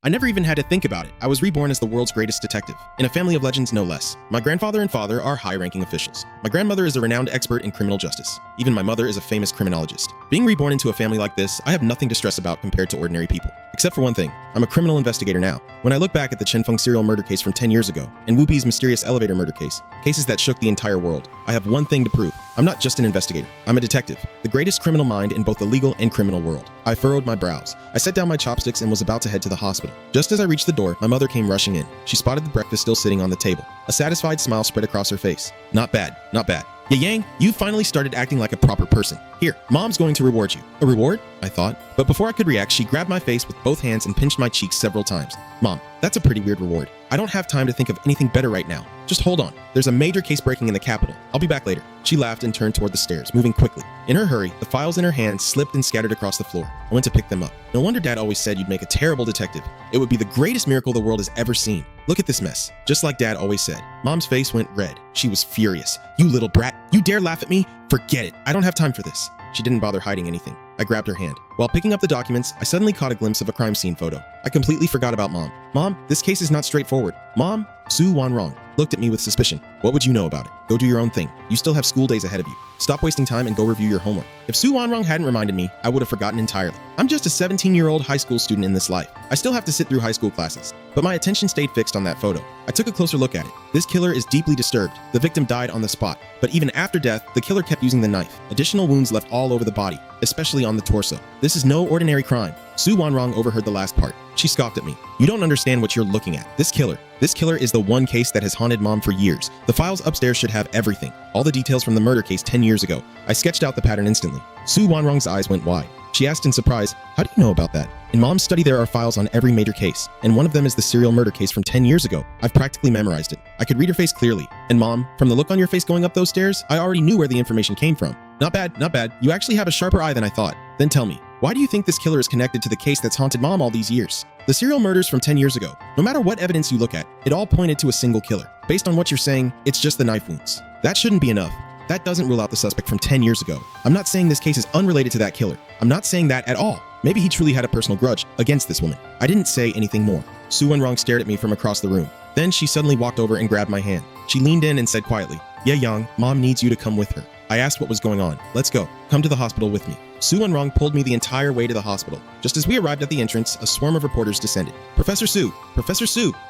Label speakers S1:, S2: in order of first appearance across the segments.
S1: I never even had to think about it. I was reborn as the world's greatest detective, in a family of legends no less. My grandfather and father are high-ranking officials. My grandmother is a renowned expert in criminal justice. Even my mother is a famous criminologist. Being reborn into a family like this, I have nothing to stress about compared to ordinary people. Except for one thing, I'm a criminal investigator now. When I look back at the Chen Feng serial murder case from 10 years ago, and Wu Bi's mysterious elevator murder case, cases that shook the entire world, I have one thing to prove. I'm not just an investigator. I'm a detective, the greatest criminal mind in both the legal and criminal world. I furrowed my brows. I set down my chopsticks and was about to head to the hospital. Just as I reached the door, my mother came rushing in. She spotted the breakfast still sitting on the table. A satisfied smile spread across her face. Not bad, not bad. Yang, you finally started acting like a proper person. Here, Mom's going to reward you. A reward? I thought. But before I could react, she grabbed my face with both hands and pinched my cheeks several times. Mom, that's a pretty weird reward. I don't have time to think of anything better right now. Just hold on. There's a major case breaking in the capital. I'll be back later. She laughed and turned toward the stairs, moving quickly. In her hurry, the files in her hand slipped and scattered across the floor. I went to pick them up. No wonder Dad always said you'd make a terrible detective. It would be the greatest miracle the world has ever seen. Look at this mess. Just like Dad always said. Mom's face went red. She was furious. You little brat. You dare laugh at me? Forget it. I don't have time for this. She didn't bother hiding anything. I grabbed her hand. While picking up the documents, I suddenly caught a glimpse of a crime scene photo. I completely forgot about Mom. Mom, this case is not straightforward. Mom? Su Wanrong looked at me with suspicion. What would you know about it? Go do your own thing. You still have school days ahead of you. Stop wasting time and go review your homework. If Su Wanrong hadn't reminded me, I would have forgotten entirely. I'm just a 17-year-old high school student in this life. I still have to sit through high school classes. But my attention stayed fixed on that photo. I took a closer look at it. This killer is deeply disturbed. The victim died on the spot. But even after death, the killer kept using the knife. Additional wounds left all over the body, especially on the torso. This is no ordinary crime. Su Wanrong overheard the last part. She scoffed at me. You don't understand what you're looking at. This killer is the one case that has haunted Mom for years. The files upstairs should have everything. All the details from the murder case 10 years ago. I sketched out the pattern instantly. Su Wanrong's eyes went wide. She asked in surprise, how do you know about that? In Mom's study, there are files on every major case, and one of them is the serial murder case from 10 years ago. I've practically memorized it. I could read her face clearly. And Mom, from the look on your face going up those stairs, I already knew where the information came from. Not bad, not bad. You actually have a sharper eye than I thought. Then tell me, why do you think this killer is connected to the case that's haunted Mom all these years? The serial murders from 10 years ago, no matter what evidence you look at, it all pointed to a single killer. Based on what you're saying, it's just the knife wounds. That shouldn't be enough. That doesn't rule out the suspect from 10 years ago. I'm not saying this case is unrelated to that killer. I'm not saying that at all. Maybe he truly had a personal grudge against this woman. I didn't say anything more. Su Wanrong stared at me from across the room. Then she suddenly walked over and grabbed my hand. She leaned in and said quietly, Ye Yang, Mom needs you to come with her. I asked what was going on. Let's go. Come to the hospital with me. Su Wanrong pulled me the entire way to the hospital. Just as we arrived at the entrance, a swarm of reporters descended. Professor Su,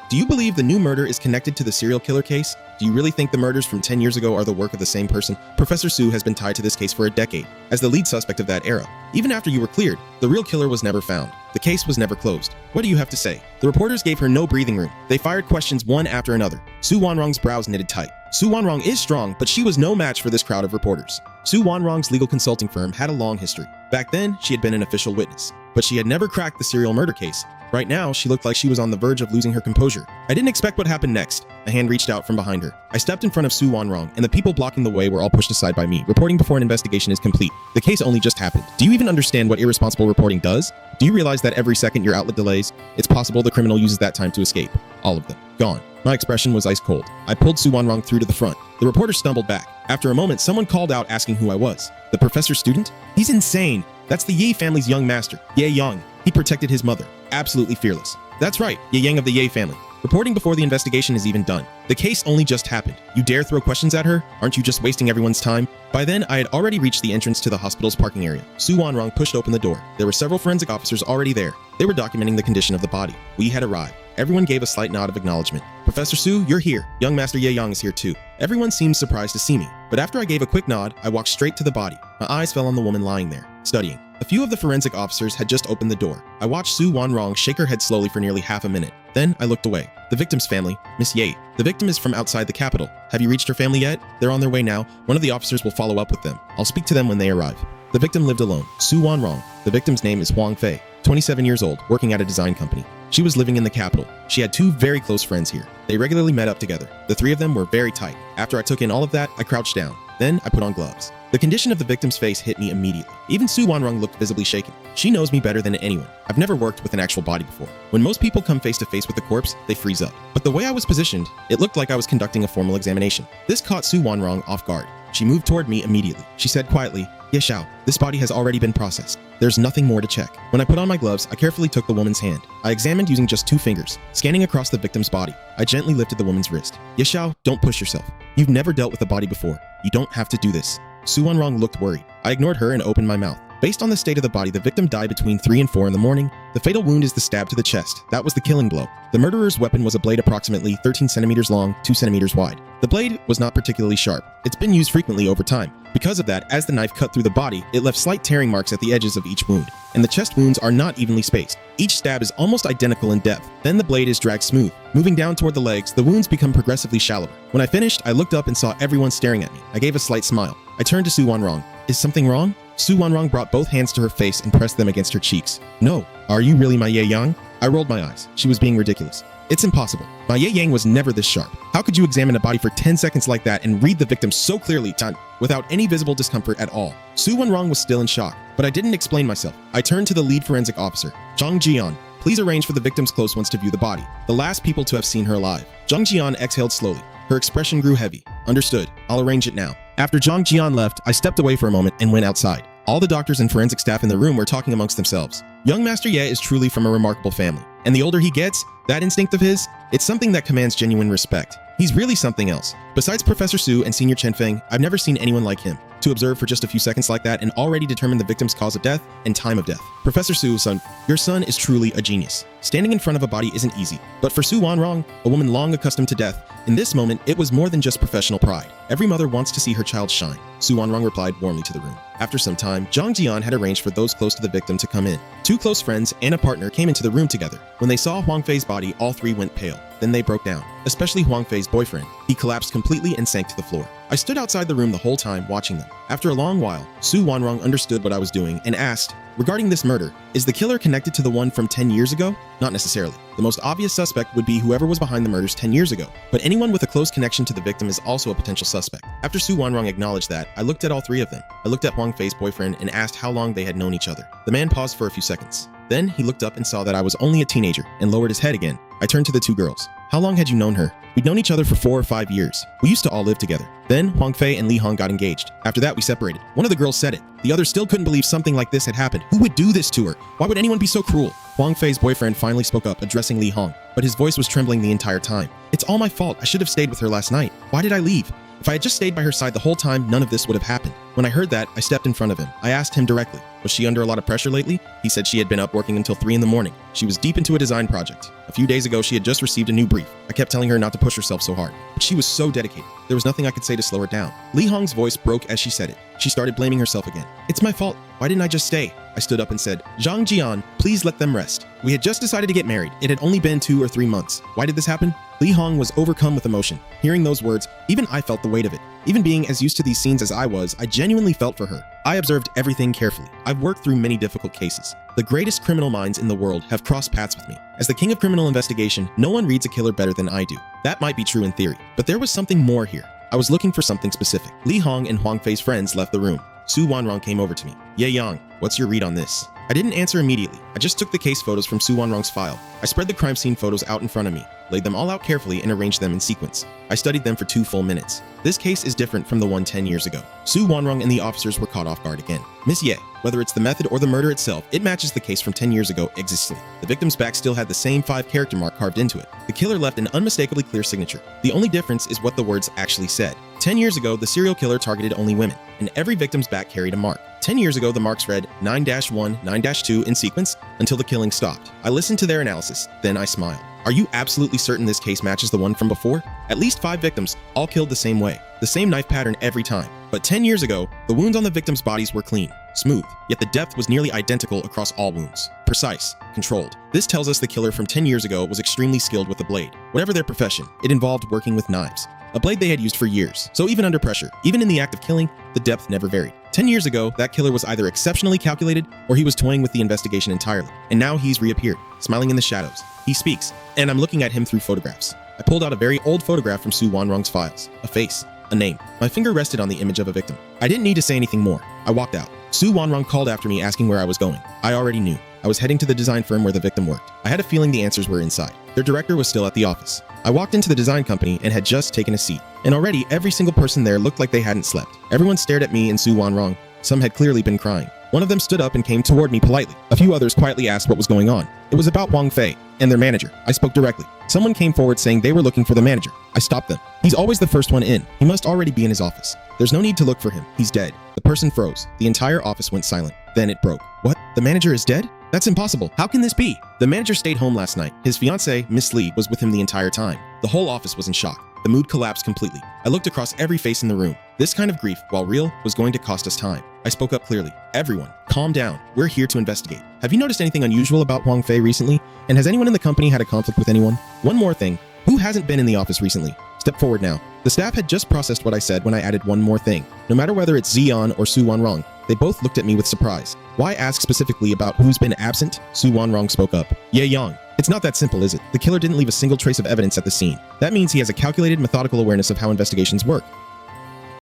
S1: do you believe the new murder is connected to the serial killer case? Do you really think the murders from 10 years ago are the work of the same person? Professor Su has been tied to this case for a decade, as the lead suspect of that era. Even after you were cleared, the real killer was never found. The case was never closed. What do you have to say? The reporters gave her no breathing room. They fired questions one after another. Su Wanrong's brows knitted tight. Su Wanrong is strong, but she was no match for this crowd of reporters. Su Wanrong's legal consulting firm had a long history. Back then, she had been an official witness, but she had never cracked the serial murder case. Right now, she looked like she was on the verge of losing her composure. I didn't expect what happened next. A hand reached out from behind her. I stepped in front of Su Wanrong, and the people blocking the way were all pushed aside by me. Reporting before an investigation is complete. The case only just happened. Do you even understand what irresponsible reporting does? Do you realize that every second your outlet delays, it's possible the criminal uses that time to escape? All of them. Gone. My expression was ice cold. I pulled Su Wanrong through to the front. The reporter stumbled back. After a moment, someone called out asking who I was. The professor's student? He's insane. That's the Ye family's young master, Ye Yang. He protected his mother. Absolutely fearless. That's right, Ye Yang of the Ye family. Reporting before the investigation is even done. The case only just happened. You dare throw questions at her? Aren't you just wasting everyone's time? By then, I had already reached the entrance to the hospital's parking area. Su Wanrong pushed open the door. There were several forensic officers already there. They were documenting the condition of the body. We had arrived. Everyone gave a slight nod of acknowledgement. Professor Su, you're here. Young Master Ye Yang is here too. Everyone seemed surprised to see me. But after I gave a quick nod, I walked straight to the body. My eyes fell on the woman lying there, studying. A few of the forensic officers had just opened the door. I watched Su Wanrong shake her head slowly for nearly half a minute. Then I looked away. The victim's family, Miss Ye. The victim is from outside the capital. Have you reached her family yet? They're on their way now. One of the officers will follow up with them. I'll speak to them when they arrive. The victim lived alone. Su Wanrong. The victim's name is Huang Fei, 27 years old, working at a design company. She was living in the capital. She had two very close friends here. They regularly met up together. The three of them were very tight. After I took in all of that, I crouched down. Then I put on gloves. The condition of the victim's face hit me immediately. Even Su Wanrong looked visibly shaken. She knows me better than anyone. I've never worked with an actual body before. When most people come face to face with the corpse, they freeze up. But the way I was positioned, it looked like I was conducting a formal examination. This caught Su Wanrong off guard. She moved toward me immediately. She said quietly, "Ye Xiao, this body has already been processed. There's nothing more to check." When I put on my gloves, I carefully took the woman's hand. I examined using just 2 fingers. Scanning across the victim's body, I gently lifted the woman's wrist. "Ye Xiao, don't push yourself. You've never dealt with a body before. You don't have to do this." Su Wanrong looked worried. I ignored her and opened my mouth. Based on the state of the body, the victim died between 3 and 4 in the morning. The fatal wound is the stab to the chest. That was the killing blow. The murderer's weapon was a blade approximately 13 centimeters long, 2 centimeters wide. The blade was not particularly sharp. It's been used frequently over time. Because of that, as the knife cut through the body, it left slight tearing marks at the edges of each wound, and the chest wounds are not evenly spaced. Each stab is almost identical in depth. Then the blade is dragged smooth. Moving down toward the legs, the wounds become progressively shallower. When I finished, I looked up and saw everyone staring at me. I gave a slight smile. I turned to Su Wanrong. "Is something wrong?" Su Wanrong brought both hands to her face and pressed them against her cheeks. "No. Are you really my Ye Yang?" I rolled my eyes. She was being ridiculous. "It's impossible. My Ye Yang was never this sharp. How could you examine a body for 10 seconds like that and read the victim so clearly, without any visible discomfort at all?" Su Wanrong was still in shock, but I didn't explain myself. I turned to the lead forensic officer, Zhang Jian. "Please arrange for the victim's close ones to view the body, the last people to have seen her alive." Zhang Jian exhaled slowly. Her expression grew heavy. "Understood. I'll arrange it now." After Zhang Jian left, I stepped away for a moment and went outside. All the doctors and forensic staff in the room were talking amongst themselves. Young Master Ye is truly from a remarkable family, and the older he gets, that instinct of his, it's something that commands genuine respect. He's really something else. Besides Professor Su and Senior Chen Feng, I've never seen anyone like him. To observe for just a few seconds like that and already determine the victim's cause of death and time of death. Professor Su, son, your son is truly a genius. Standing in front of a body isn't easy, but for Su Wanrong, a woman long accustomed to death, in this moment, it was more than just professional pride. Every mother wants to see her child shine. Su Wanrong replied warmly to the room. After some time, Zhang Jian had arranged for those close to the victim to come in. 2 close friends and a partner came into the room together. When they saw Huang Fei's body, all 3 went pale. Then they broke down, especially Huang Fei's boyfriend. He collapsed completely and sank to the floor. I stood outside the room the whole time watching them. After a long while, Su Wanrong understood what I was doing and asked, "Regarding this murder, is the killer connected to the one from 10 years ago?" Not necessarily. The most obvious suspect would be whoever was behind the murders 10 years ago, but anyone with a close connection to the victim is also a potential suspect. After Su Wanrong acknowledged that, I looked at all 3 of them. I looked at Huang Fei's boyfriend and asked how long they had known each other. The man paused for a few seconds. Then he looked up and saw that I was only a teenager and lowered his head again. I turned to the 2 girls. "How long had you known her?" "We'd known each other for 4 or 5 years. We used to all live together. Then Huang Fei and Li Hong got engaged. After that, we separated." One of the girls said it. The others still couldn't believe something like this had happened. Who would do this to her? Why would anyone be so cruel? Huang Fei's boyfriend finally spoke up, addressing Li Hong, but his voice was trembling the entire time. "It's all my fault. I should have stayed with her last night. Why did I leave? If I had just stayed by her side the whole time, none of this would have happened." When I heard that, I stepped in front of him. I asked him directly, was she under a lot of pressure lately? He said she had been up working until 3 in the morning. She was deep into a design project. A few days ago, she had just received a new brief. I kept telling her not to push herself so hard, but she was so dedicated. There was nothing I could say to slow her down. Li Hong's voice broke as she said it. She started blaming herself again. "It's my fault. Why didn't I just stay?" I stood up and said, "Zhang Jian, please let them rest. We had just decided to get married. It had only been 2 or 3 months. Why did this happen?" Li Hong was overcome with emotion. Hearing those words, even I felt the weight of it. Even being as used to these scenes as I was, I genuinely felt for her. I observed everything carefully. I've worked through many difficult cases. The greatest criminal minds in the world have crossed paths with me. As the king of criminal investigation, no one reads a killer better than I do. That might be true in theory, but there was something more here. I was looking for something specific. Li Hong and Huang Fei's friends left the room. Su Wanrong came over to me. "Ye Yang, what's your read on this?" I didn't answer immediately. I just took the case photos from Su Wanrong's file. I spread the crime scene photos out in front of me, laid them all out carefully, and arranged them in sequence. I studied them for 2 full minutes. This case is different from the one 10 years ago. Su Wanrong and the officers were caught off guard again. "Miss Ye, whether it's the method or the murder itself, it matches the case from 10 years ago exactly. The victim's back still had the same 5 character mark carved into it. The killer left an unmistakably clear signature. The only difference is what the words actually said. 10 years ago, the serial killer targeted only women, and every victim's back carried a mark. 10 years ago, the marks read 9-1, 9-2 in sequence until the killing stopped. I listened to their analysis, then I smiled. Are you absolutely certain this case matches the one from before? At least 5 victims, all killed the same way. The same knife pattern every time. But 10 years ago, the wounds on the victims' bodies were clean, smooth, yet the depth was nearly identical across all wounds. Precise, controlled. This tells us the killer from 10 years ago was extremely skilled with the blade. Whatever their profession, it involved working with knives. A blade they had used for years, so even under pressure, even in the act of killing, the depth never varied. 10 years ago, that killer was either exceptionally calculated or he was toying with the investigation entirely. And now he's reappeared, smiling in the shadows. He speaks, and I'm looking at him through photographs. I pulled out a very old photograph from Su Wanrong's files. A face, a name. My finger rested on the image of a victim. I didn't need to say anything more. I walked out. Su Wanrong called after me asking where I was going. I already knew. I was heading to the design firm where the victim worked. I had a feeling the answers were inside. Their director was still at the office. I walked into the design company and had just taken a seat. And already every single person there looked like they hadn't slept. Everyone stared at me and Su Wanrong. Some had clearly been crying. One of them stood up and came toward me politely. A few others quietly asked what was going on. It was about Wang Fei and their manager. I spoke directly. Someone came forward saying they were looking for the manager. I stopped them. He's always the first one in. He must already be in his office. There's no need to look for him. He's dead. The person froze. The entire office went silent. Then it broke. What? The manager is dead? That's impossible. How can this be? The manager stayed home last night. His fiancée, Miss Lee, was with him the entire time. The whole office was in shock. The mood collapsed completely. I looked across every face in the room. This kind of grief, while real, was going to cost us time. I spoke up clearly. Everyone, calm down. We're here to investigate. Have you noticed anything unusual about Wang Fei recently? And has anyone in the company had a conflict with anyone? One more thing. Who hasn't been in the office recently? Step forward now. The staff had just processed what I said when I added one more thing. No matter whether it's Zion or Su Wanrong, they both looked at me with surprise. Why ask specifically about who's been absent? Su Wanrong spoke up. Ye Yang. It's not that simple, is it? The killer didn't leave a single trace of evidence at the scene. That means he has a calculated, methodical awareness of how investigations work.